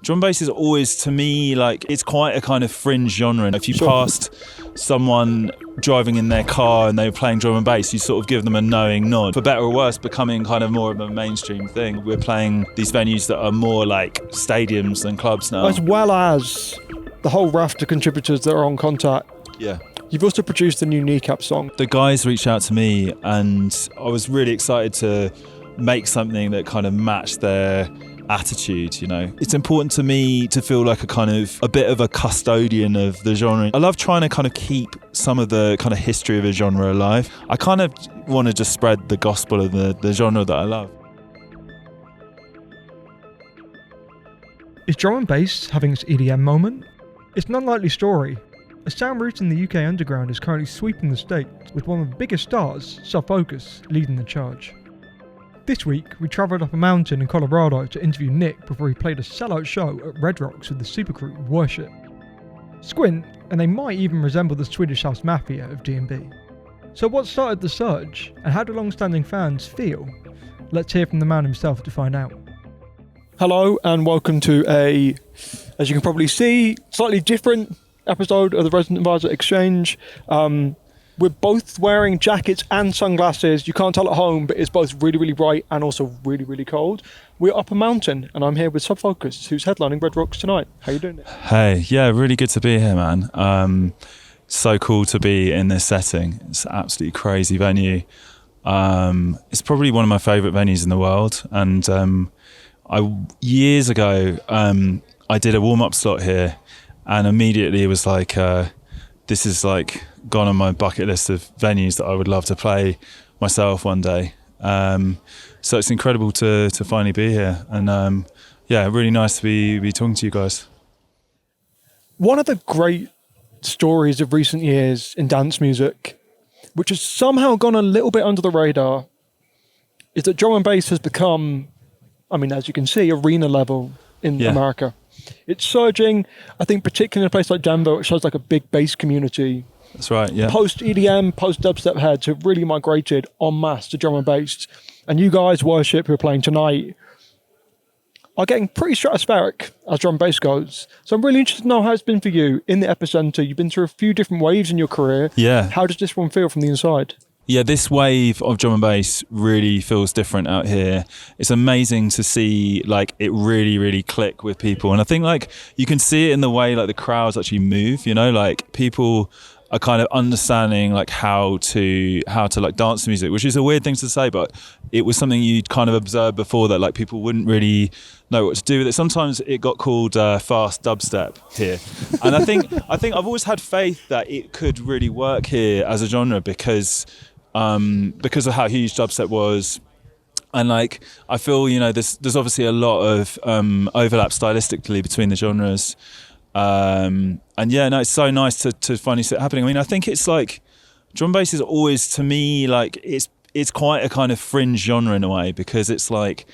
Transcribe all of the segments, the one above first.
Drum and bass is always, to me, like, it's quite a kind of fringe genre. If you passed someone driving in their car and they were playing drum and bass, you sort of give them a knowing nod. For better or worse, becoming kind of more of a mainstream thing. We're playing these venues that are more like stadiums than clubs now. As well as the whole raft of contributors that are on Contact. Yeah. You've also produced the new Kneecap song. The guys reached out to me and I was really excited to make something that kind of matched their attitude, you know. It's important to me to feel like a bit of a custodian of the genre. I love trying to kind of keep some of the kind of history of a genre alive. I kind of want to just spread the gospel of the genre that I love. Is drum and bass having its EDM moment? It's an unlikely story. A sound route in the UK underground is currently sweeping the state, with one of the biggest stars, Sub Focus, leading the charge. This week, we travelled up a mountain in Colorado to interview Nick before he played a sellout show at Red Rocks with the supergroup Worship. Squint, and they might even resemble the Swedish House Mafia of D&B. So what started the surge, and how do long-standing fans feel? Let's hear from the man himself to find out. Hello, and welcome to as you can probably see, slightly different episode of the Resident Advisor Exchange. We're both wearing jackets and sunglasses. You can't tell at home, but it's both really, really bright and also really, really cold. We're up a mountain, and I'm here with Sub Focus, who's headlining Red Rocks tonight. How you doing, Nick? Hey, yeah, really good to be here, man. So cool to be in this setting. It's an absolutely crazy venue. It's probably one of my favourite venues in the world. And years ago, I did a warm-up slot here, and immediately it was like, this is like gone on my bucket list of venues that I would love to play myself one day. So it's incredible to finally be here, and yeah, really nice to be talking to you guys. One of the great stories of recent years in dance music, which has somehow gone a little bit under the radar, is that drum and bass has become, I mean, as you can see, arena level in America. It's surging, I think, particularly in a place like Denver, which has like a big bass community. That's right, yeah. Post-EDM, post-dubstep heads have really migrated en masse to drum and bass. And you guys, Worship, who are playing tonight, are getting pretty stratospheric as drum and bass goes. So I'm really interested to know how it's been for you in the epicenter. You've been through a few different waves in your career. Yeah. How does this one feel from the inside? Yeah, this wave of drum and bass really feels different out here. It's amazing to see like it really, really click with people. And I think like you can see it in the way like the crowds actually move, you know, like people are kind of understanding like how to like dance to music, which is a weird thing to say, but it was something you'd kind of observed before that like people wouldn't really know what to do with it. Sometimes it got called fast dubstep here. And I think I've always had faith that it could really work here as a genre because of how huge dubstep was. And like I feel, you know, there's obviously a lot of overlap stylistically between the genres. And yeah, no, it's so nice to finally see it happening. I mean, I think it's like drum bass is always, to me, like it's quite a kind of fringe genre in a way, because it's like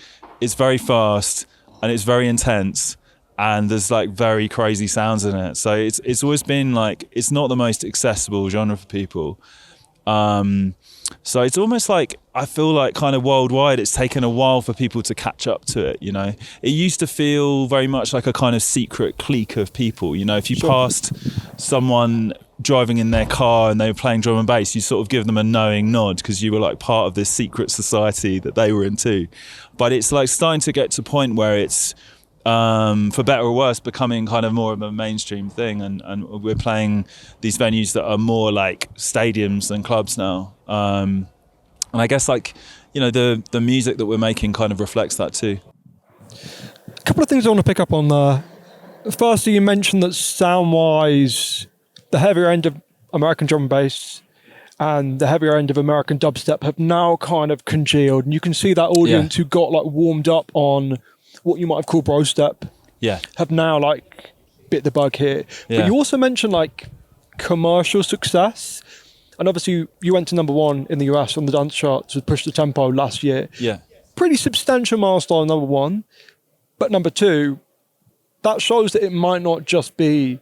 it's very fast and it's very intense and there's like very crazy sounds in it. So it's always been like, it's not the most accessible genre for people. So it's almost like, I feel like kind of worldwide, it's taken a while for people to catch up to it, you know. It used to feel very much like a kind of secret clique of people, you know. If you passed someone driving in their car and they were playing drum and bass, you sort of give them a knowing nod because you were like part of this secret society that they were into. But it's like starting to get to a point where it's, for better or worse, becoming kind of more of a mainstream thing, and we're playing these venues that are more like stadiums than clubs now. And I guess like, you know, the music that we're making kind of reflects that too. A couple of things I want to pick up on there. Firstly, you mentioned that sound-wise, the heavier end of American drum and bass and the heavier end of American dubstep have now kind of congealed, and you can see that audience who got like warmed up on what you might have called brostep, have now like bit the bug here. But you also mentioned like commercial success, and obviously you went to number one in the US on the dance charts with Push the Tempo last year. Pretty substantial milestone, number one. But number two, that shows that it might not just be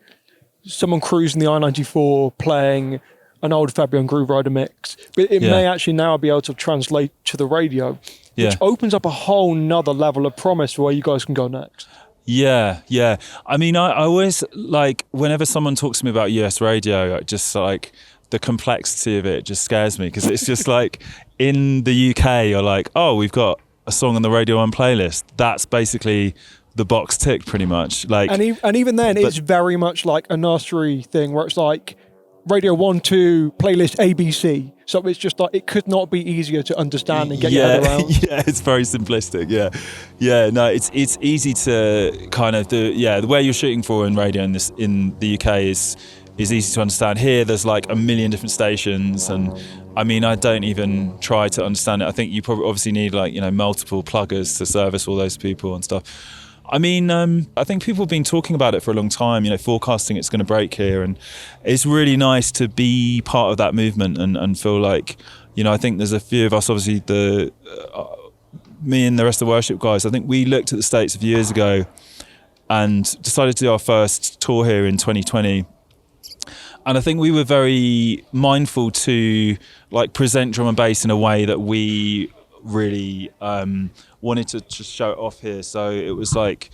someone cruising the I-94 playing an old Fabian Groove Rider mix, but it may actually now be able to translate to the radio, which opens up a whole nother level of promise for where you guys can go next. Yeah. I mean, I always like whenever someone talks to me about US radio, just like the complexity of it just scares me, because it's just like in the UK, you're like, oh, we've got a song on the Radio 1 playlist. That's basically the box ticked pretty much. Like, and even then, it's very much like a nursery thing where it's like Radio 1, 2, playlist ABC. So it's just like, it could not be easier to understand and get your head around. Yeah, it's very simplistic. Yeah. No, it's easy to kind of do. Yeah, the way you're shooting for in radio in the UK is easy to understand. Here, there's like a million different stations, and I mean, I don't even try to understand it. I think you probably obviously need like, you know, multiple pluggers to service all those people and stuff. I mean, I think people have been talking about it for a long time, you know, forecasting it's going to break here, and it's really nice to be part of that movement and feel like, you know, I think there's a few of us, obviously me and the rest of the worship guys, I think we looked at the States a few years ago and decided to do our first tour here in 2020. And I think we were very mindful to like present drum and bass in a way that we really wanted to just show it off here. So it was like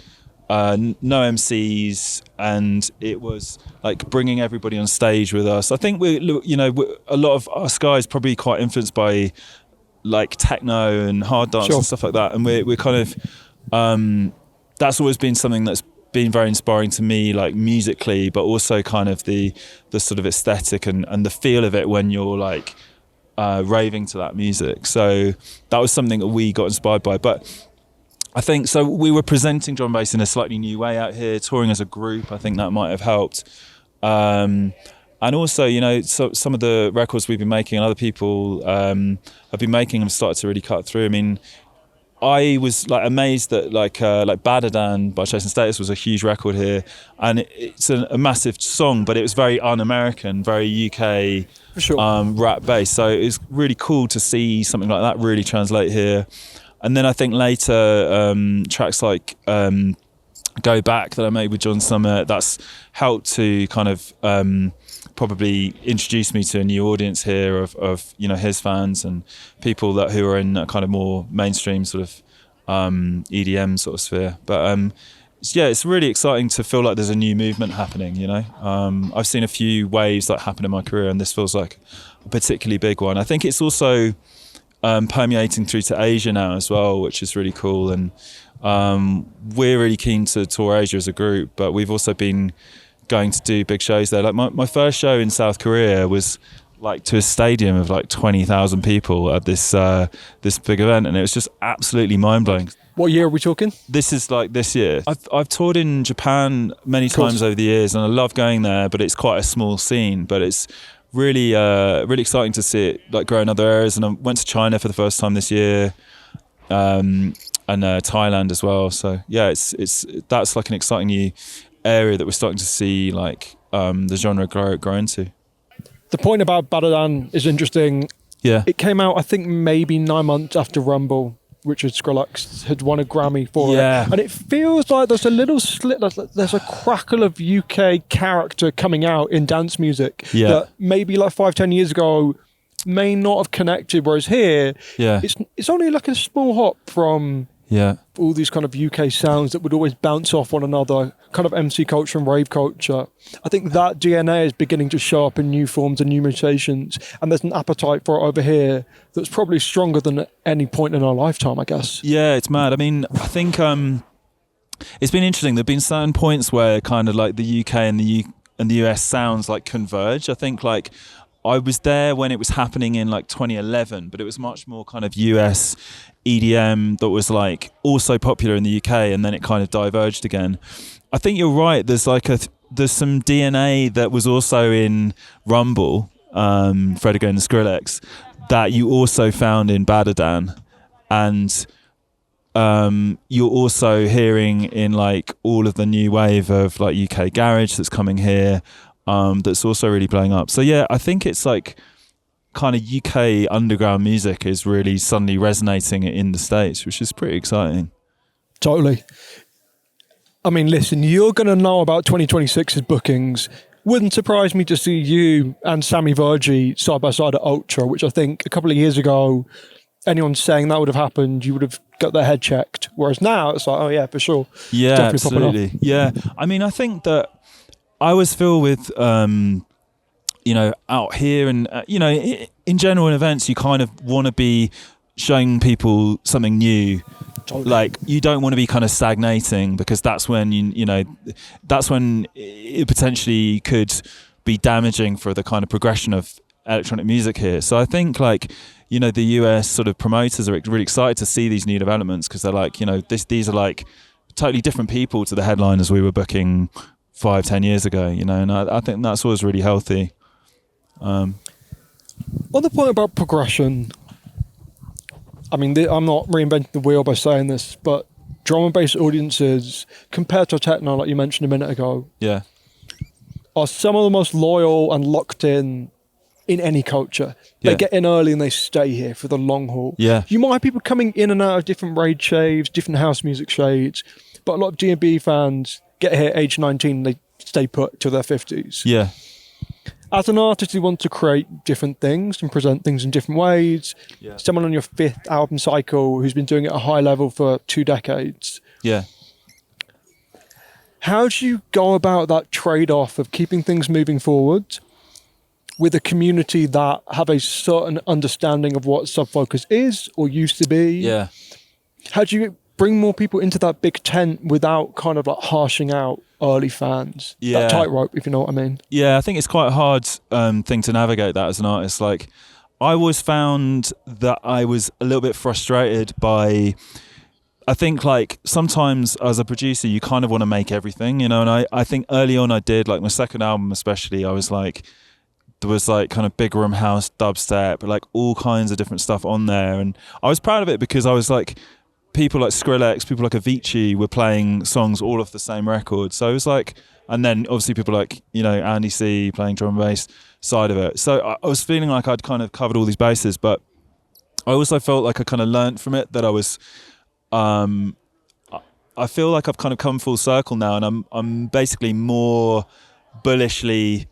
no MCs, and it was like bringing everybody on stage with us. I think a lot of us guys probably quite influenced by like techno and hard dance and stuff like that. And we're kind of that's always been something that's been very inspiring to me, like musically, but also kind of the sort of aesthetic and the feel of it when you're like raving to that music. So that was something that we got inspired by. But I think so we were presenting drum and bass in a slightly new way out here, touring as a group. I think that might have helped. And also, you know, so some of the records we've been making and other people have been making have started to really cut through. I mean, I was like amazed that like Badadan by Chasing Status was a huge record here, and it's a massive song, but it was very un-American, very UK rap based. So it was really cool to see something like that really translate here. And then I think later tracks like Go Back that I made with John Summit, that's helped to kind of probably introduce me to a new audience here of you know, his fans and people who are in a kind of more mainstream sort of EDM sort of sphere. But yeah, it's really exciting to feel like there's a new movement happening, you know. I've seen a few waves that happen in my career, and this feels like a particularly big one. I think it's also permeating through to Asia now as well, which is really cool. And we're really keen to tour Asia as a group, but we've also been going to do big shows there. Like my first show in South Korea was like to a stadium of like 20,000 people at this big event, and it was just absolutely mind-blowing. What year are we talking? This is like this year. I've toured in Japan many times over the years, and I love going there, but it's quite a small scene. But it's really really exciting to see it like grow in other areas. And I went to China for the first time this year, and Thailand as well. So yeah, that's like an exciting new area that we're starting to see like the genre grow into. The point about Badadan is interesting. Yeah, it came out I think maybe 9 months after Rumble, Richard Skrillex had won a Grammy for it. And it feels like there's a little slit, there's a crackle of UK character coming out in dance music that maybe like 5-10 years ago may not have connected, whereas here it's only like a small hop from all these kind of UK sounds that would always bounce off one another, kind of MC culture and rave culture. I think that DNA is beginning to show up in new forms and new mutations, and there's an appetite for it over here that's probably stronger than at any point in our lifetime, I guess. Yeah, it's mad. I mean, I think it's been interesting. There have been certain points where kind of like the UK and the US sounds like converge. I think like I was there when it was happening in like 2011, but it was much more kind of US EDM that was like also popular in the UK, and then it kind of diverged again. I think you're right. There's like there's some DNA that was also in Rumble, Fred again and Skrillex, that you also found in Badadan, and you're also hearing in like all of the new wave of like UK garage that's coming here. That's also really blowing up. So yeah, I think it's like kind of UK underground music is really suddenly resonating in the States, which is pretty exciting. Totally. I mean, listen, you're going to know about 2026's bookings. Wouldn't surprise me to see you and Sammy Virgie side by side at Ultra, which I think a couple of years ago anyone saying that would have happened, you would have got their head checked. Whereas now it's like, oh yeah, for sure. Yeah, Definitely popping off. absolutely. Yeah. I mean, I think that I always feel with, out here and, in general in events, you kind of want to be showing people something new. Totally. Like, you don't want to be kind of stagnating, because that's when, that's when it potentially could be damaging for the kind of progression of electronic music here. So I think, like, the US sort of promoters are really excited to see these new developments, because they're like, these are like totally different people to the headliners we were booking 5-10 years ago, and I think that's always really healthy. On the point about progression, I mean, I'm not reinventing the wheel by saying this, but drum and bass audiences, compared to techno, like you mentioned a minute ago, yeah, are some of the most loyal and locked in any culture. They get in early and they stay here for the long haul. Yeah. You might have people coming in and out of different rage shades, different house music shades, but a lot of D&B fans get here at age 19, they stay put till their 50s. Yeah. As an artist, you want to create different things and present things in different ways. Yeah. Someone on your 5th album cycle who's been doing it at a high level for 2 decades. Yeah. How do you go about that trade-off of keeping things moving forward with a community that have a certain understanding of what Sub Focus is or used to be? Yeah. How do you bring more people into that big tent without kind of like harshing out early fans? Yeah. That tightrope, if you know what I mean. Yeah, I think it's quite a hard thing to navigate that as an artist. Like, I always found that I was a little bit frustrated by, I think, like, sometimes as a producer you kind of want to make everything, and I think early on I did, like my second album especially, I was like, there was like kind of big room house, dubstep, like all kinds of different stuff on there, and I was proud of it because I was like, people like Skrillex, people like Avicii were playing songs all off the same record. So it was like, and then obviously people like, Andy C playing drum and bass side of it. So I was feeling like I'd kind of covered all these bases, but I also felt like I kind of learnt from it that I was, I feel like I've kind of come full circle now, and I'm basically more bullishly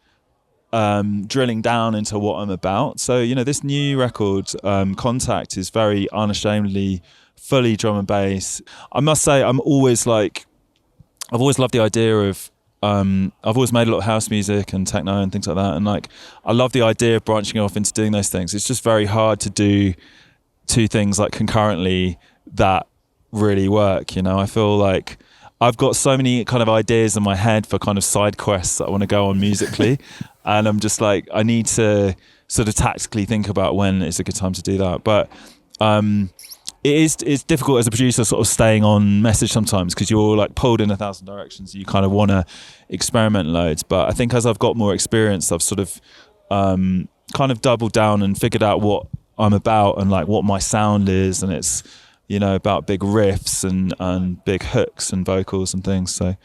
drilling down into what I'm about. So, this new record, Contact, is very unashamedly fully drum and bass. I must say, I've always loved the idea of, I've always made a lot of house music and techno and things like that, and like, I love the idea of branching off into doing those things. It's just very hard to do 2 things like concurrently that really work. I feel like I've got so many kind of ideas in my head for kind of side quests that I want to go on musically, and I'm just like, I need to sort of tactically think about when it's a good time to do that. But it's difficult as a producer sort of staying on message sometimes, because you're like pulled in 1,000 directions. You kind of want to experiment loads. But I think as I've got more experience, I've sort of kind of doubled down and figured out what I'm about and like what my sound is. And it's, about big riffs and big hooks and vocals and things. So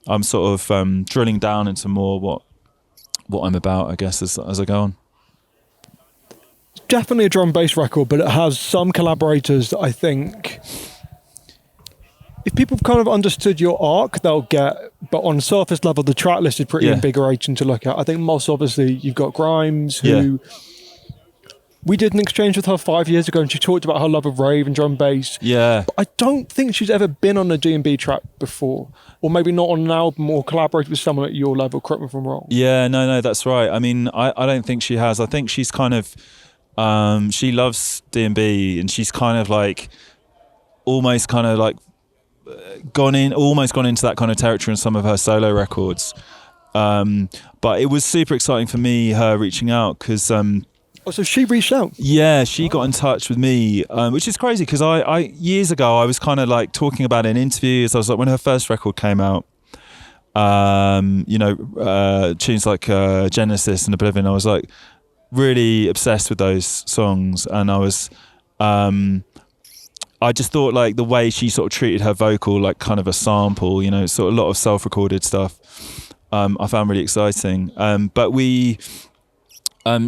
I'm sort of drilling down into more what I'm about, I guess, as I go on. Definitely a drum bass record, but it has some collaborators that I think, if people have kind of understood your arc, they'll get. But on surface level, the track list is pretty invigorating to look at. I think most obviously you've got Grimes, who we did an exchange with her 5 years ago, and she talked about her love of rave and drum bass. Yeah, but I don't think she's ever been on a D&B track before, or maybe not on an album or collaborated with someone at your level. Correct me if I'm wrong. Yeah, no, that's right. I mean, I don't think she has. I think she's kind of. She loves D&B, and she's kind of like almost kind of like gone into that kind of territory in some of her solo records. But it was super exciting for me, her reaching out, because so she reached out? Yeah, she got in touch with me, which is crazy, because I years ago I was kind of like talking about it in interviews. I was like, when her first record came out, tunes like Genesis and Oblivion, I was like really obsessed with those songs, and I was I just thought like the way she sort of treated her vocal like kind of a sample, sort of a lot of self-recorded stuff, I found really exciting. But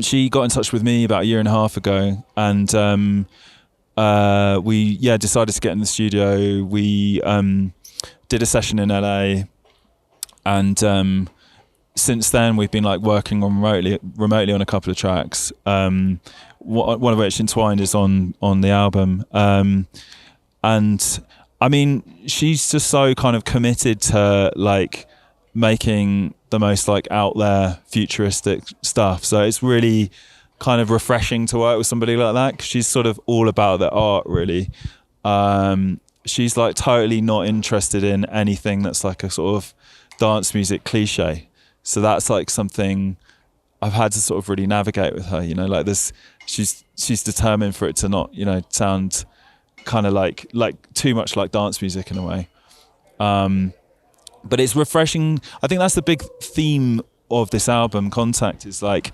she got in touch with me about a year and a half ago, and we decided to get in the studio. We did a session in LA, and since then we've been like working on remotely on a couple of tracks. One of which, Entwined, is on the album. And I mean, she's just so kind of committed to like making the most like out there futuristic stuff. So it's really kind of refreshing to work with somebody like that, 'cause she's sort of all about the art, really. She's like totally not interested in anything that's like a sort of dance music cliche. So that's like something I've had to sort of really navigate with her, you know, like this, she's determined for it to not, you know, sound kind of like too much like dance music in a way. But it's refreshing. I think that's the big theme of this album, Contact, is like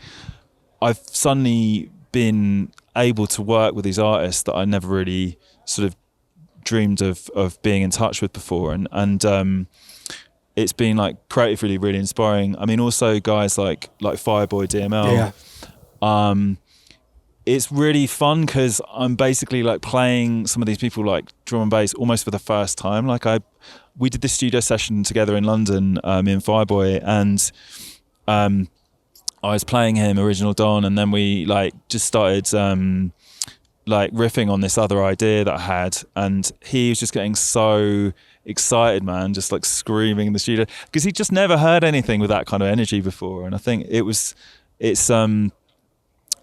I've suddenly been able to work with these artists that I never really sort of dreamed of being in touch with before. And it's been like creatively really inspiring. I mean, also guys like Fireboy, DML. Yeah. It's really fun because I'm basically like playing some of these people like drum and bass almost for the first time. Like we did this studio session together in London, me and Fireboy, and I was playing him Original Dawn, and then we like just started like riffing on this other idea that I had, and he was just getting so excited, man, just like screaming in the studio because he just never heard anything with that kind of energy before. And I think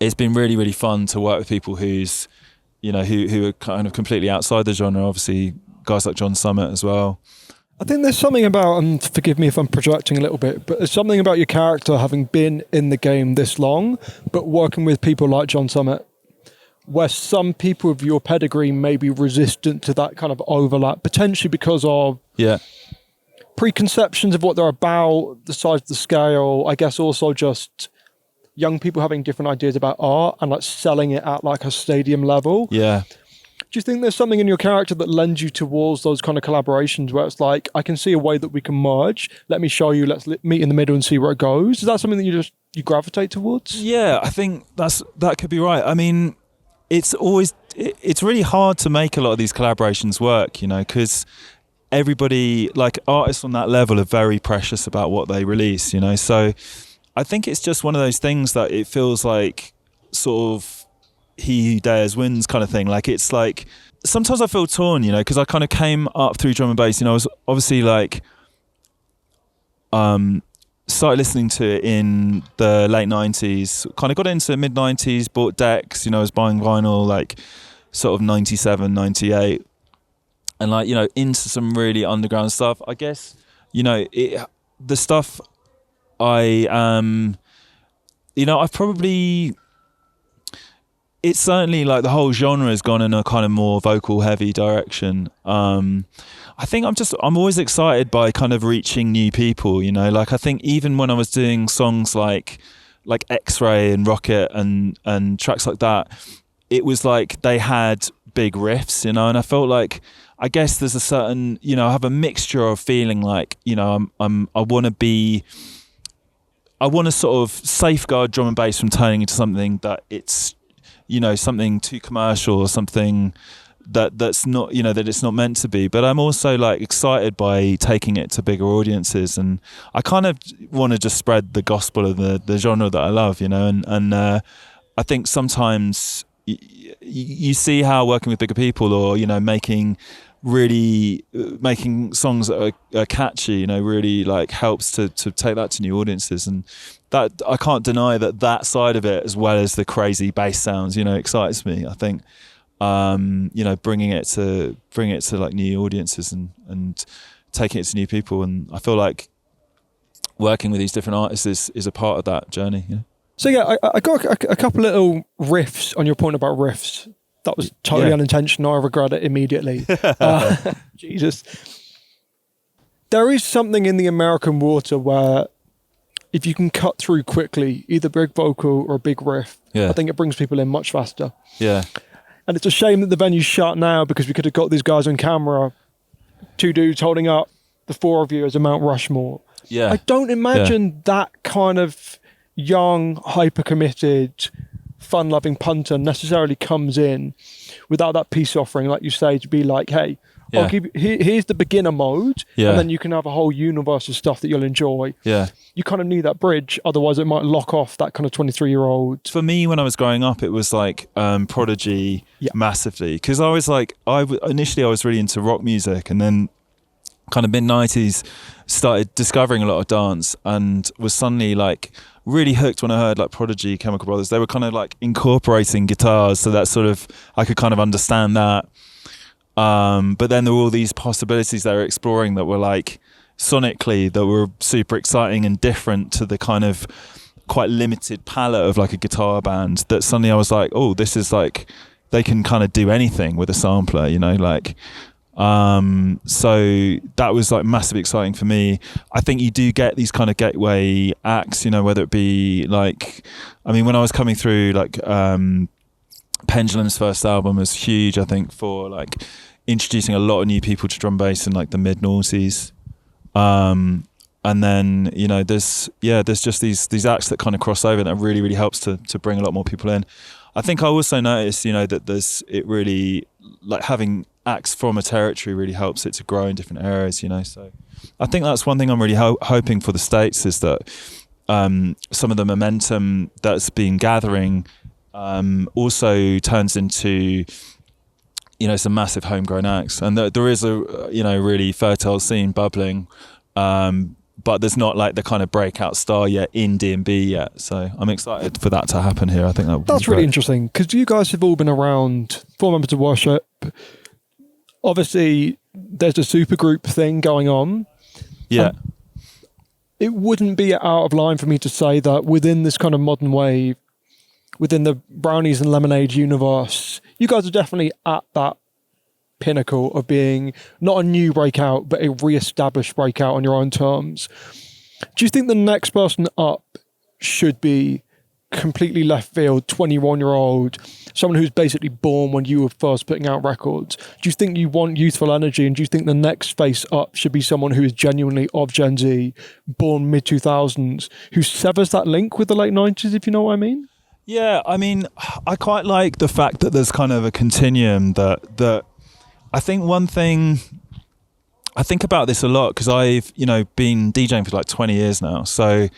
it's been really, really fun to work with people who's, you know, who are kind of completely outside the genre. Obviously, guys like John Summit as well. I think there's something about, and forgive me if I'm projecting a little bit, but there's something about your character having been in the game this long, but working with people like John Summit, where some people of your pedigree may be resistant to that kind of overlap, potentially because of preconceptions of what they're about, the size of the scale, I guess also just young people having different ideas about art and like selling it at like a stadium level. Yeah. Do you think there's something in your character that lends you towards those kind of collaborations where it's like, I can see a way that we can merge. Let me show you. Let's meet in the middle and see where it goes. Is that something that you gravitate towards? Yeah, I think that could be right. I mean, it's really hard to make a lot of these collaborations work, you know, because everybody, like artists on that level, are very precious about what they release, you know. So I think it's just one of those things that it feels like sort of he who dares wins kind of thing. Like it's like sometimes I feel torn, you know, because I kind of came up through drum and bass, you know. I was obviously like started listening to it in the late 90s, kind of got into mid 90s, bought decks, you know, I was buying vinyl like sort of 97, 98, and like, you know, into some really underground stuff. I guess, you know, the stuff you know, I've probably, it's certainly like the whole genre has gone in a kind of more vocal heavy direction. I think I'm always excited by kind of reaching new people, you know, like I think even when I was doing songs like X-Ray and Rocket and tracks like that, it was like they had big riffs, you know, and I felt like, I guess there's a certain, you know, I have a mixture of feeling like, you know, I want to sort of safeguard drum and bass from turning into something that it's, you know, something too commercial or something that's not, you know, that it's not meant to be. But I'm also like excited by taking it to bigger audiences, and I kind of want to just spread the gospel of the genre that I love, you know, and I think sometimes you see how working with bigger people, or, you know, making songs that are catchy, you know, really like helps to take that to new audiences. And that I can't deny that side of it, as well as the crazy bass sounds, you know, excites me. I think you know, bringing it to like new audiences and taking it to new people, and I feel like working with these different artists is a part of that journey, you know? So yeah, I got a couple little riffs on your point about riffs. That was totally unintentional. I regret it immediately. Jesus. There is something in the American water where if you can cut through quickly, either big vocal or a big riff, I think it brings people in much faster. Yeah. And it's a shame that the venue's shut now, because we could have got these guys on camera, two dudes holding up the four of you as a Mount Rushmore. Yeah. I don't imagine that kind of young, hyper-committed, fun-loving punter necessarily comes in without that peace offering, like you say, to be like, hey, Yeah. I'll give you, here's the beginner mode, Yeah. and then you can have a whole universe of stuff that you'll enjoy. Yeah. You kind of need that bridge, otherwise it might lock off that kind of 23-year-old. For me, when I was growing up, it was like Prodigy massively, because I was like, initially I was really into rock music, and then kind of mid-90s started discovering a lot of dance, and was suddenly like really hooked when I heard like Prodigy, Chemical Brothers. They were kind of like incorporating guitars, so that sort of, I could kind of understand that. But then there were all these possibilities they were exploring that were like sonically, that were super exciting and different to the kind of quite limited palette of like a guitar band, that suddenly I was like, oh, this is like, they can kind of do anything with a sampler, you know, like, so that was like massively exciting for me. I think you do get these kind of gateway acts, you know, whether it be like, I mean, when I was coming through, like, Pendulum's first album was huge, I think, for like introducing a lot of new people to drum bass in like the mid-noughties. And then, you know, there's just these acts that kind of cross over, that really, really helps to bring a lot more people in. I think I also noticed, you know, that it really, like, having acts from a territory really helps it to grow in different areas, you know. So I think that's one thing I'm really hoping for the States, is that some of the momentum that's been gathering also turns into, you know, some massive homegrown acts, and there is a, you know, really fertile scene bubbling, but there's not like the kind of breakout star yet in D&B yet. So I'm excited for that to happen here. I think that's really interesting, because you guys have all been around, 4 members of Worship. Obviously, there's a supergroup thing going on. Yeah. It wouldn't be out of line for me to say that within this kind of modern wave, within the Brownies and Lemonade universe, you guys are definitely at that pinnacle of being not a new breakout, but a re-established breakout on your own terms. Do you think the next person up should be completely left field, 21-year-old, someone who's basically born when you were first putting out records? Do you think you want youthful energy, and do you think the next face up should be someone who is genuinely of Gen Z, born mid-2000s, who severs that link with the late 90s, if you know what I mean? Yeah, I mean, I quite like the fact that there's kind of a continuum that I think one thing, I think about this a lot because I've, you know, been DJing for like 20 years now. So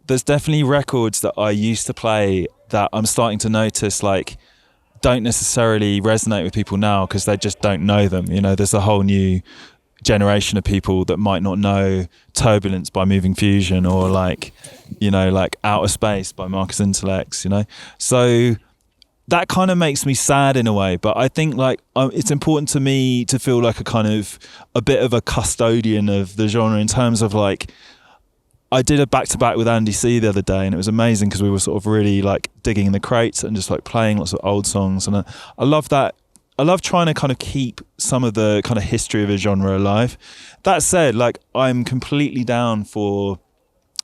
there's definitely records that I used to play that I'm starting to notice like don't necessarily resonate with people now because they just don't know them. You know, there's a whole new generation of people that might not know Turbulence by Moving Fusion, or like, you know, like Outer Space by Marcus Intellects, you know. So that kind of makes me sad in a way, but I think like it's important to me to feel like a bit of a custodian of the genre, in terms of like, I did a back-to-back with Andy C the other day, and it was amazing because we were sort of really like digging in the crates and just like playing lots of old songs, and I love that. I love trying to kind of keep some of the kind of history of a genre alive. That said, like, I'm completely down for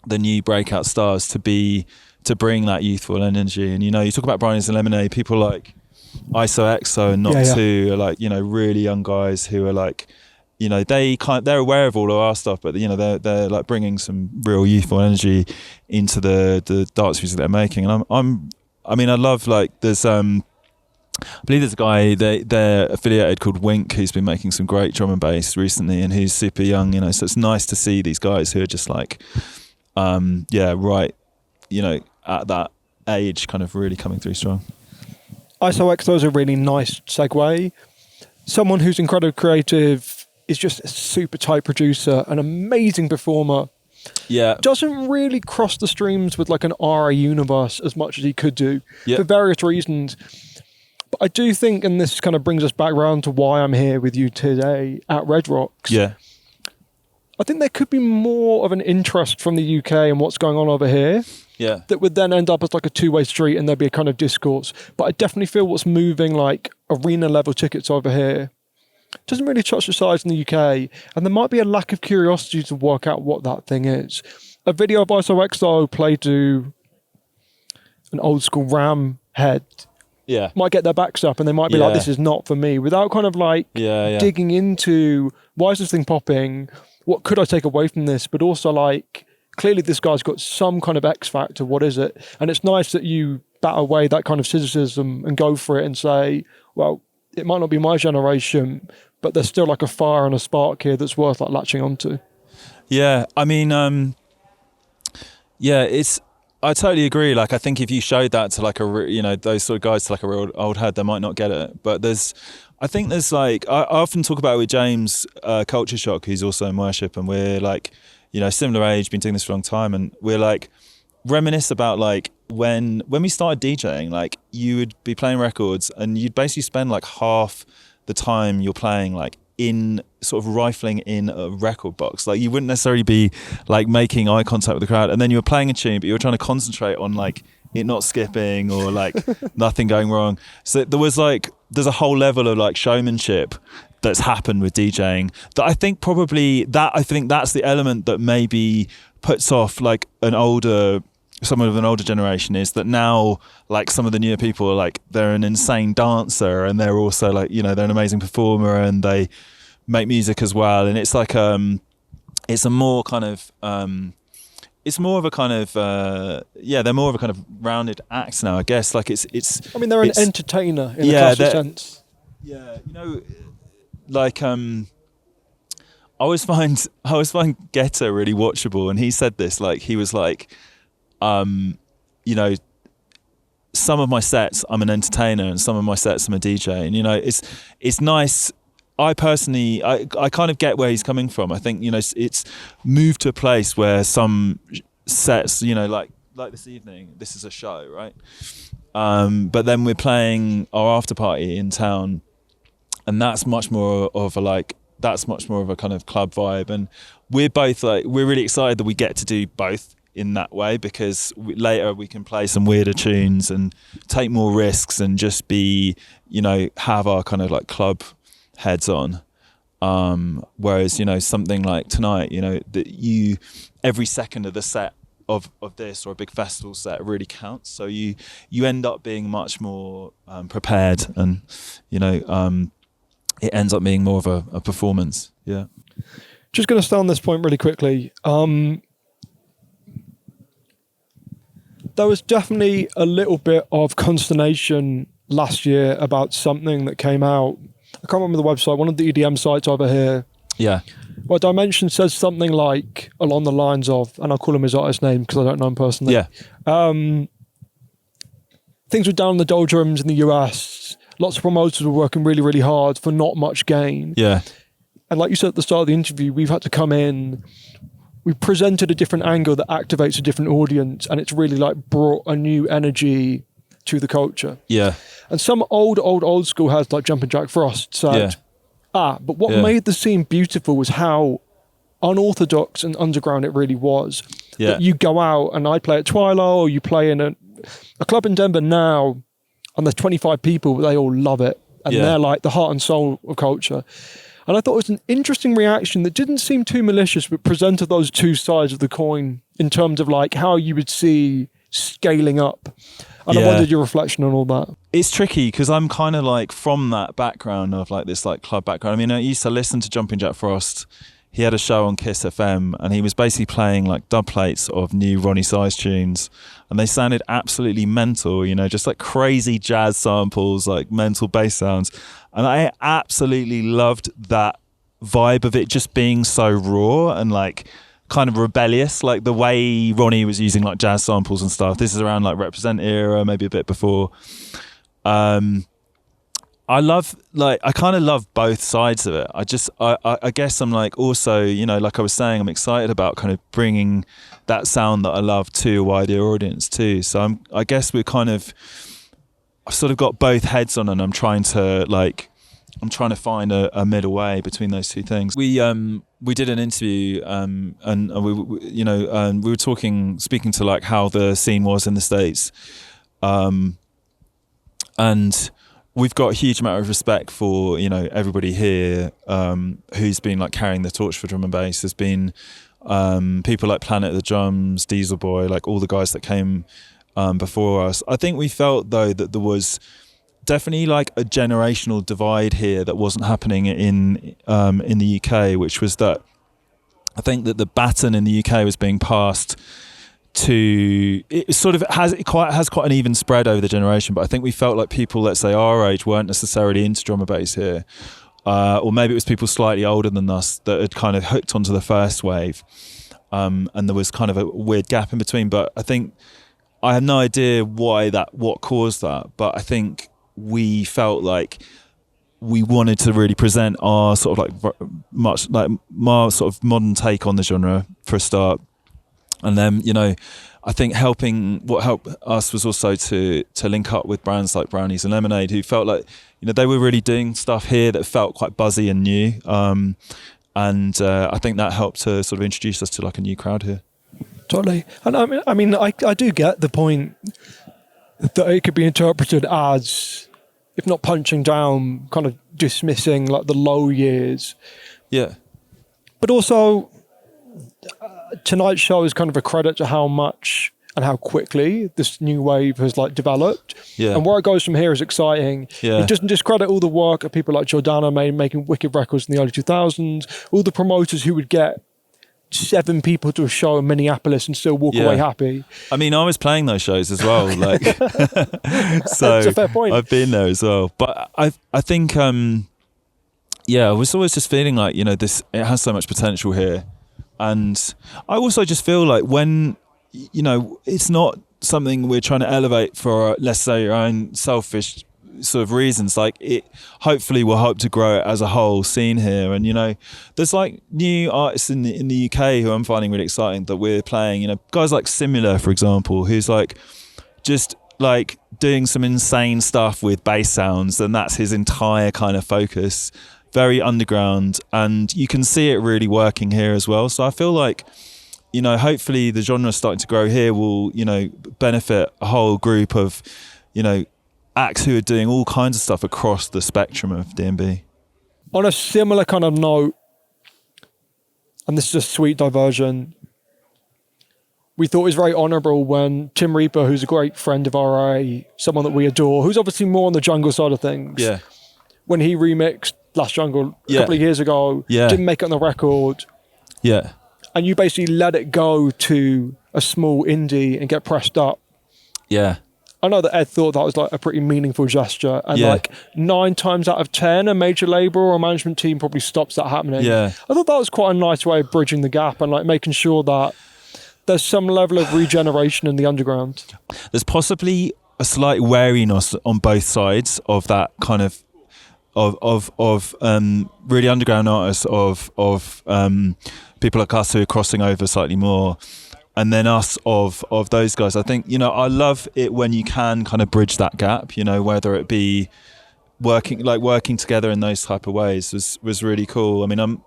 the new breakout stars to bring that youthful energy. And, you know, you talk about Brownies and Lemonade, people like ISO and Not Two are like, you know, really young guys who are like, you know, they're aware of all of our stuff, but, you know, they're like bringing some real youthful energy into the dance music they're making. And I love, like, there's I believe there's a guy they're affiliated called Wink, who's been making some great drum and bass recently, and who's super young, you know. So it's nice to see these guys who are just like, right, you know, at that age, kind of really coming through strong. ISOXO is a really nice segue. Someone who's incredibly creative, is just a super tight producer, an amazing performer. Yeah. Doesn't really cross the streams with like an RA universe as much as he could do for various reasons. But I do think, and this kind of brings us back around to why I'm here with you today at Red Rocks. Yeah. I think there could be more of an interest from the UK and what's going on over here. Yeah. That would then end up as like a two-way street, and there'd be a kind of discourse. But I definitely feel what's moving like arena level tickets over here doesn't really touch the size in the UK. And there might be a lack of curiosity to work out what that thing is. A video of ISOXO played to an old school Ram head might get their backs up, and they might be like, this is not for me, without kind of like digging into why is this thing popping, what could I take away from this, but also like clearly this guy's got some kind of X factor, what is it? And it's nice that you bat away that kind of cynicism and go for it and say, well, it might not be my generation, but there's still like a fire and a spark here that's worth like latching onto. Yeah, I mean, I totally agree. Like, I think if you showed that to like those sort of guys to like a real old head, they might not get it. But I think there's like, I often talk about it with James, Culture Shock, who's also in worship, and we're like, similar age, been doing this for a long time, and we're like, reminisce about like when we started DJing, like you would be playing records and you'd basically spend like half the time you're playing like in sort of rifling in a record box. Like you wouldn't necessarily be like making eye contact with the crowd, and then you were playing a tune but you were trying to concentrate on like it not skipping or like nothing going wrong. So there's a whole level of like showmanship that's happened with DJing that I think that's the element that maybe puts off like someone of an older generation, is that now like some of the newer people are like, they're an insane dancer and they're also like, they're an amazing performer and they make music as well. And it's like it's a more kind of it's more of a kind of they're more of a kind of rounded act now, I guess. Like it's I mean, they're an entertainer in a classic sense. Yeah, like I always find Guetta really watchable, and he said this, like he was like, some of my sets I'm an entertainer and some of my sets I'm a DJ, and it's nice. I personally, I kind of get where he's coming from. I think it's moved to a place where some sets, like this evening, this is a show, right? But then we're playing our after party in town, and that's much more of a kind of club vibe, and we're both like, we're really excited that we get to do both in that way, because later we can play some weirder tunes and take more risks and just be, have our kind of like club heads on. Whereas, something like tonight, that every second of the set of this or a big festival set really counts. So you end up being much more prepared, and, it ends up being more of a performance. Yeah. Just going to stay on this point really quickly. There was definitely a little bit of consternation last year about something that came out. I can't remember the website, one of the EDM sites over here. Yeah. Well, Dimension says something like along the lines of, and I'll call him his artist name because I don't know him personally. Yeah. Things were down in the doldrums in the US. Lots of promoters were working really, really hard for not much gain. Yeah. And like you said at the start of the interview, we've had to come in. We presented a different angle that activates a different audience, and it's really like brought a new energy to the culture. Yeah. And some old school has, like Jumpin' Jack Frost said, but what made the scene beautiful was how unorthodox and underground it really was. Yeah. That you go out and I play at Twilight, or you play in a club in Denver now, and there's 25 people, but they all love it. And they're like the heart and soul of culture. And I thought it was an interesting reaction that didn't seem too malicious, but presented those two sides of the coin in terms of like how you would see scaling up. And I wondered your reflection on all that. It's tricky because I'm kind of like from that background of like this like club background. I mean, I used to listen to Jumpin' Jack Frost. He had a show on Kiss FM, and he was basically playing like dub plates of new Ronnie Size tunes, and they sounded absolutely mental, just like crazy jazz samples, like mental bass sounds. And I absolutely loved that vibe of it just being so raw and like kind of rebellious, like the way Ronnie was using like jazz samples and stuff. This is around like Represent era, maybe a bit before. I kind of love both sides of it. I guess I'm like also, like I was saying, I'm excited about kind of bringing that sound that I love to a wider audience too. So I guess I've sort of got both heads on, and I'm trying to find a middle way between those two things. We did an interview, and we were speaking to like how the scene was in the States, and we've got a huge amount of respect for everybody here who's been like carrying the torch for drum and bass. There's been people like Planet of the Drums, Diesel Boy, like all the guys that came before us. I think we felt though that there was definitely like a generational divide here that wasn't happening in the UK, which was that I think that the baton in the UK was being passed to, it sort of has quite an even spread over the generation, but I think we felt like people, let's say our age, weren't necessarily into drum and bass here. or maybe it was people slightly older than us that had kind of hooked onto the first wave, and there was kind of a weird gap in between. But I think I have no idea what caused that, but I think we felt like we wanted to really present our sort of like much like more sort of modern take on the genre for a start, and then I think what helped us was also to link up with brands like Brownies and Lemonade, who felt like they were really doing stuff here that felt quite buzzy and new, and I think that helped to sort of introduce us to like a new crowd here. Totally. And I mean, I do get the point that it could be interpreted as, if not punching down, kind of dismissing like the low years. Yeah. But also, tonight's show is kind of a credit to how much and how quickly this new wave has like developed. Yeah. And where it goes from here is exciting. Yeah. It doesn't discredit all the work of people like Jordana making wicked records in the early 2000s, all the promoters who would get 7 people to a show in Minneapolis and still walk away happy. I mean, I was playing those shows as well, like so that's a fair point. I've been there as well. But I think I was always just feeling like, this, it has so much potential here. And I also just feel like when, it's not something we're trying to elevate for, let's say, our own selfish sort of reasons. Like, it hopefully will hope to grow it as a whole scene here. And there's like new artists in the UK who I'm finding really exciting that we're playing. Guys like Similar, for example, who's like just like doing some insane stuff with bass sounds, and that's his entire kind of focus. Very underground, and you can see it really working here as well. So I feel like hopefully the genre starting to grow here will benefit a whole group of acts who are doing all kinds of stuff across the spectrum of D&B. On a similar kind of note, and this is a sweet diversion, we thought it was very honourable when Tim Reaper, who's a great friend of RA, someone that we adore, who's obviously more on the jungle side of things, when he remixed Last Jungle a couple of years ago, didn't make it on the record, and you basically let it go to a small indie and get pressed up. I know that Ed thought that was like a pretty meaningful gesture, and like 9 times out of 10 a major label or a management team probably stops that happening. I thought that was quite a nice way of bridging the gap and like making sure that there's some level of regeneration in the underground. There's possibly a slight wariness on both sides of that kind of really underground artists, of people like us who are crossing over slightly more, and then us of those guys. I think I love it when you can kind of bridge that gap, whether it be working together in those type of ways was really cool. I mean, I'm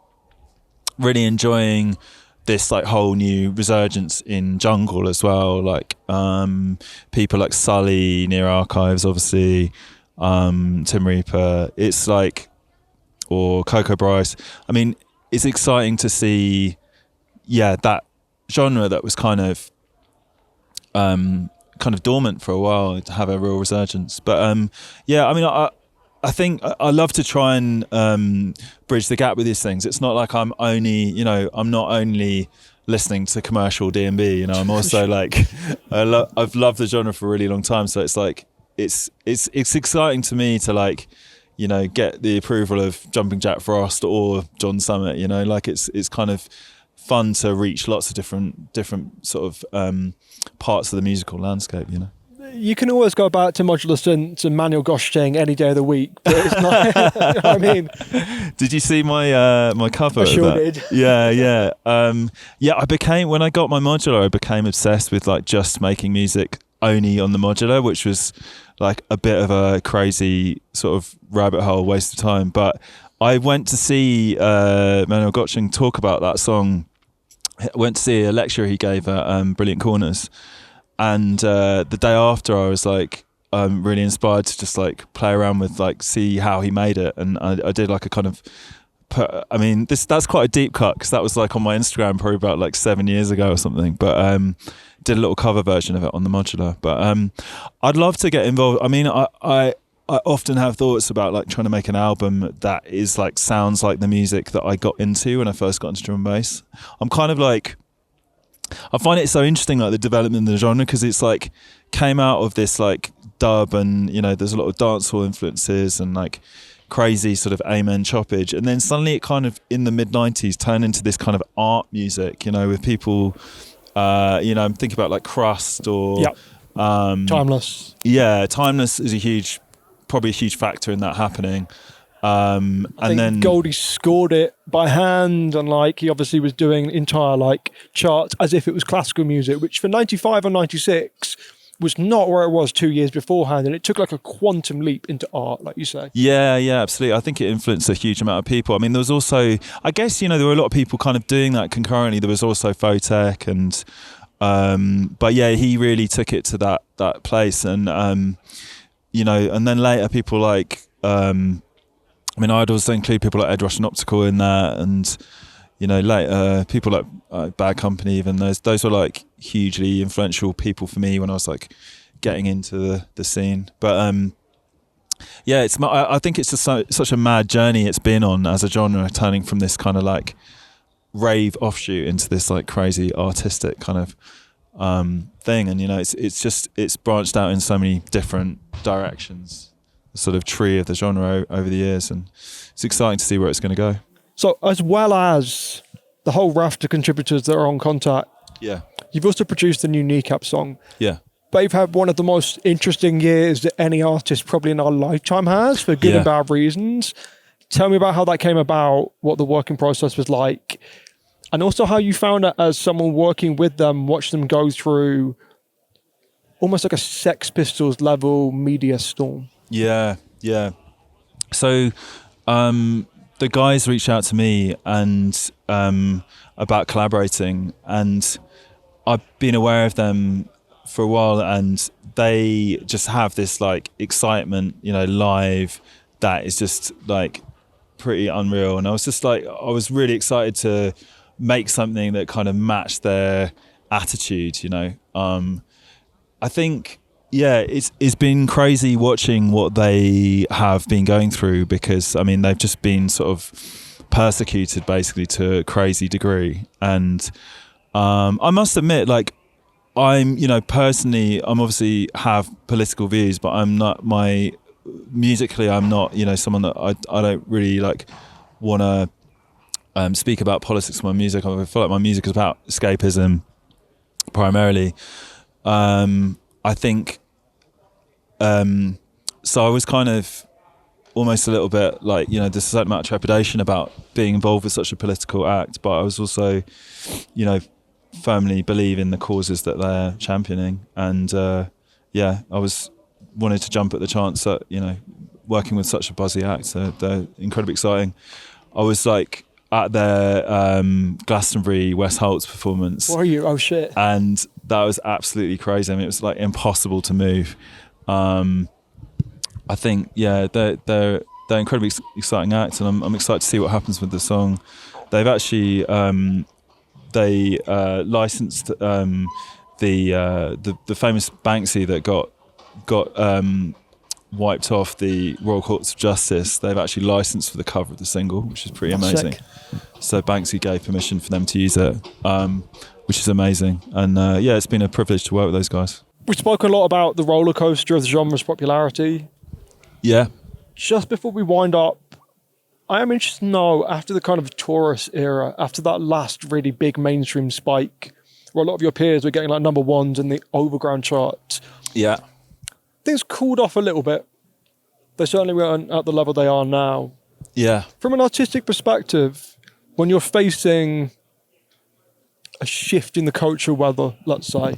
really enjoying this like whole new resurgence in jungle as well, like people like Sully, Near Archives, obviously, Tim Reaper, it's like, or Coco Bryce. I mean, it's exciting to see that genre that was kind of dormant for a while to have a real resurgence. But I mean, I think I love to try and bridge the gap with these things. It's not like I'm not only listening to commercial D&B, I'm also like I've loved the genre for a really long time, so it's like it's exciting to me to like get the approval of Jumping Jack Frost or John Summit. Like it's kind of fun to reach lots of different sort of parts of the musical landscape. You can always go back to Modular synths and manual goshting any day of the week, but it's not. You know what I mean? Did you see my my cover? I sure did. Yeah. I became, when I got my Modular, I became obsessed with like just making music only on the Modular, which was like a bit of a crazy sort of rabbit hole, waste of time. But I went to see Manuel Gottsching talk about that song. I went to see a lecture he gave at Brilliant Corners. And the day after, I was like really inspired to just like play around with like see how he made it, and I did like a kind of that's quite a deep cut because that was like on my Instagram probably about like 7 years ago or something, but did a little cover version of it on the Modular. But I'd love to get involved. I mean, I often have thoughts about like trying to make an album that is like sounds like the music that I got into when I first got into drum and bass. I'm kind of like, I find it so interesting, like the development of the genre, because it's like came out of this like dub, and there's a lot of dancehall influences and like crazy sort of amen choppage, and then suddenly it kind of in the mid-90s turned into this kind of art music, with people I'm thinking about like Crust or Timeless. Yeah, Timeless is probably a huge factor in that happening. And then Goldie scored it by hand, and like he obviously was doing entire like charts as if it was classical music, which for 95 or 96 was not where it was 2 years beforehand, and it took like a quantum leap into art, like you say. Yeah, absolutely. I think it influenced a huge amount of people. I mean, there was also, I guess, there were a lot of people kind of doing that concurrently. There was also Photech and but yeah, he really took it to that place, and and then later people like I'd also include people like Ed Russian Optical in that, and later people like Bad Company. Even those were like hugely influential people for me when I was like getting into the scene. But I think it's just such a mad journey it's been on as a genre, turning from this kind of like rave offshoot into this like crazy artistic kind of thing, and it's branched out in so many different directions, the sort of tree of the genre over the years, and it's exciting to see where it's going to go. So as well as the whole raft of contributors that are on Contact, you've also produced the new Kneecap song. But you've had one of the most interesting years that any artist probably in our lifetime has, for good and bad reasons. Tell me about how that came about, what the working process was like, and also how you found it as someone working with them, watch them go through almost like a Sex Pistols level media storm. Yeah. So the guys reached out to me and about collaborating, and I've been aware of them for a while, and they just have this like excitement, live, that is just like pretty unreal. And I was just like, I was really excited to make something that kind of matched their attitude, I think it's been crazy watching what they have been going through, because they've just been sort of persecuted basically to a crazy degree. And I must admit, like, I'm personally, I'm obviously have political views, but I'm not musically I'm not someone that I don't really like want to speak about politics in my music. I feel like my music is about escapism primarily. I think so I was kind of almost a little bit like, there's a certain amount of trepidation about being involved with such a political act, but I was also firmly believe in the causes that they're championing, and I wanted to jump at the chance at working with such a buzzy act. So they're incredibly exciting. I was like at their Glastonbury West Holt's performance. What are you? Oh shit! And that was absolutely crazy. It was like impossible to move. I think they're incredibly exciting acts, and I'm excited to see what happens with the song. They've actually licensed the famous Banksy that got wiped off the Royal Courts of Justice. They've actually licensed for the cover of the single, which is pretty amazing. Sick. So Banksy gave permission for them to use it, which is amazing. And it's been a privilege to work with those guys. We spoke a lot about the roller coaster of the genre's popularity. Yeah. Just before we wind up, I am interested to know, after the kind of Taurus era, after that last really big mainstream spike, where a lot of your peers were getting like number ones in the overground chart. Yeah. Things cooled off a little bit. They certainly weren't at the level they are now. Yeah. From an artistic perspective, when you're facing a shift in the cultural weather, let's say,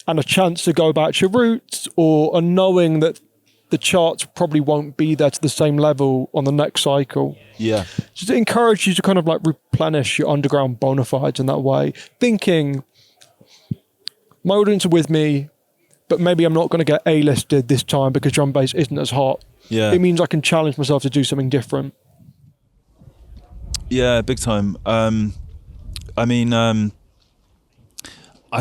and a chance to go back to your roots, or a knowing that the charts probably won't be there to the same level on the next cycle. Yeah. Does it encourage you to kind of like replenish your underground bona fides in that way? Thinking, my audience are with me, but maybe I'm not going to get A-listed this time because drum bass isn't as hot. Yeah. It means I can challenge myself to do something different. Yeah, big time. I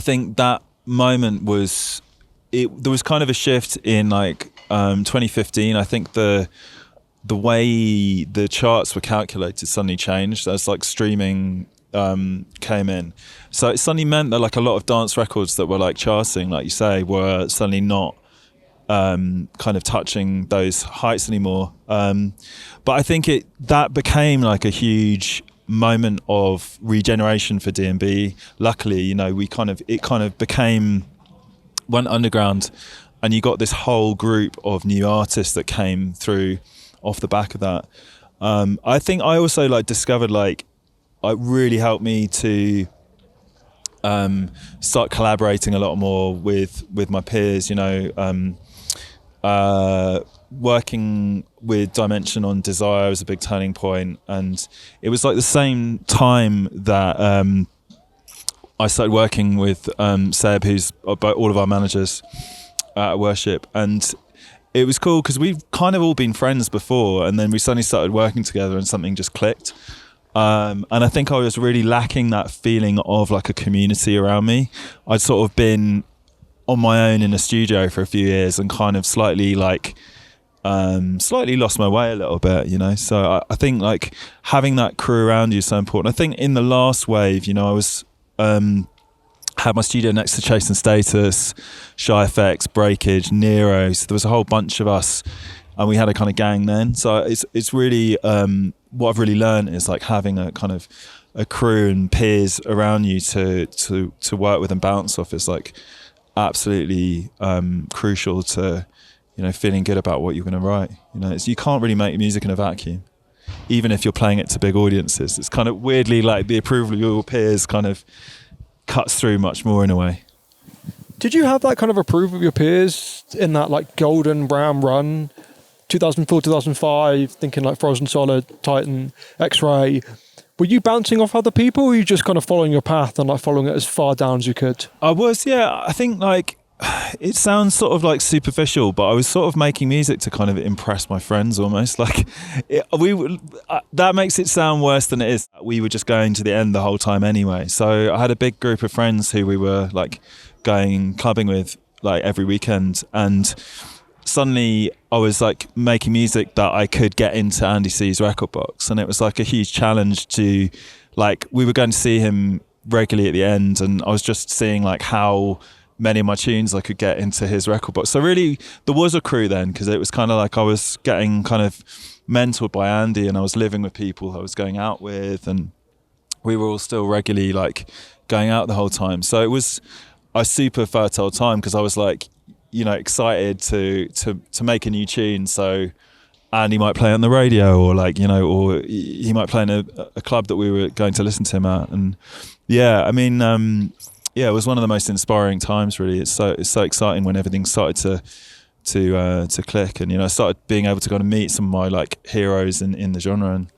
think that moment was, there was kind of a shift in like 2015. I think the way the charts were calculated suddenly changed as like streaming came in. So it suddenly meant that like a lot of dance records that were like charting, like you say, were suddenly not kind of touching those heights anymore. But I think that became like a huge moment of regeneration for D&B. Luckily, you know, it kind of went underground, and you got this whole group of new artists that came through off the back of that. I think I also like discovered like it really helped me to start collaborating a lot more with my peers, you know. Working with Dimension on Desire was a big turning point, and it was like the same time that I started working with Seb, who's all of our managers at Worship, and it was cool because we've kind of all been friends before, and then we suddenly started working together and something just clicked. And I think I was really lacking that feeling of like a community around me. I'd sort of been on my own in a studio for a few years and kind of slightly lost my way a little bit, you know. So I think like having that crew around you is so important. I think in the last wave, you know, I was had my studio next to Chase and Status, Shy FX, Breakage, Nero. So there was a whole bunch of us, and we had a kind of gang then. So it's really what I've really learned is like having a kind of a crew and peers around you to work with and bounce off is like absolutely crucial to, you know, feeling good about what you're going to write. You know, you can't really make music in a vacuum, even if you're playing it to big audiences. It's kind of weirdly like the approval of your peers kind of cuts through much more in a way. Did you have that kind of approval of your peers in that like golden brown run, 2004, 2005, thinking like Frozen Solid, Titan, X-Ray? Were you bouncing off other people, or were you just kind of following your path and like following it as far down as you could? I was, yeah. I think like it sounds sort of like superficial, but I was sort of making music to kind of impress my friends almost. Like that makes it sound worse than it is. We were just going to the end the whole time anyway. So I had a big group of friends who we were like going clubbing with like every weekend, and suddenly I was like making music that I could get into Andy C's record box, and it was like a huge challenge to like, we were going to see him regularly at the end, and I was just seeing like how many of my tunes I could get into his record box. So really there was a crew then, because it was kind of like I was getting kind of mentored by Andy, and I was living with people I was going out with, and we were all still regularly like going out the whole time. So it was a super fertile time, because I was like, you know, excited to make a new tune. So Andy might play on the radio, or like, you know, or he might play in a club that we were going to listen to him at. And yeah, I mean, yeah, it was one of the most inspiring times, really. It's so exciting when everything started to click, and, you know, I started being able to kind of meet some of my like heroes in the genre. And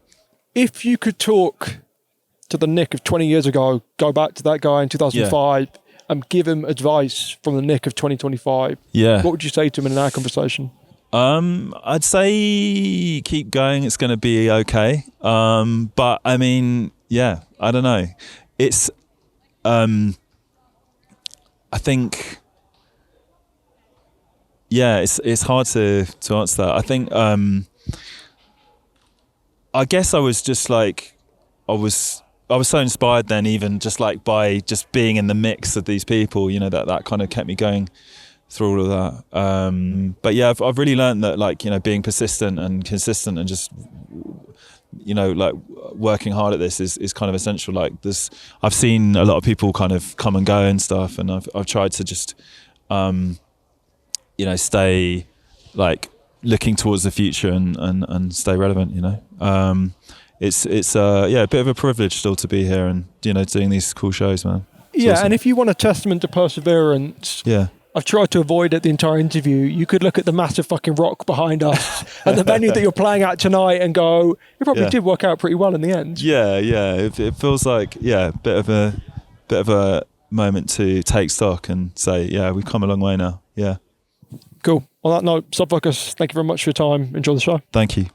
if you could talk to the Nick of 20 years ago, go back to that guy in 2005, and give him advice from the Nick of 2025, what would you say to him in our conversation? I'd say keep going. It's going to be okay. But I mean, yeah, I don't know. It's I think, yeah, it's hard to answer that. I think, I guess I was just like, I was so inspired then, even just like by just being in the mix of these people, you know, that kind of kept me going through all of that. But yeah, I've really learned that, like, you know, being persistent and consistent and just, you know, like working hard at this is kind of essential. Like I've seen a lot of people kind of come and go and stuff, and I've tried to just, you know, stay like looking towards the future and stay relevant, you know. It's a bit of a privilege still to be here and, you know, doing these cool shows, man. It's awesome. And if you want a testament to perseverance, I've tried to avoid it the entire interview. You could look at the massive fucking rock behind us and the venue that you're playing at tonight and go, it probably did work out pretty well in the end. Yeah. It feels like, bit of a moment to take stock and say, yeah, we've come a long way now. Yeah. Cool. On that note, Subfocus, thank you very much for your time. Enjoy the show. Thank you.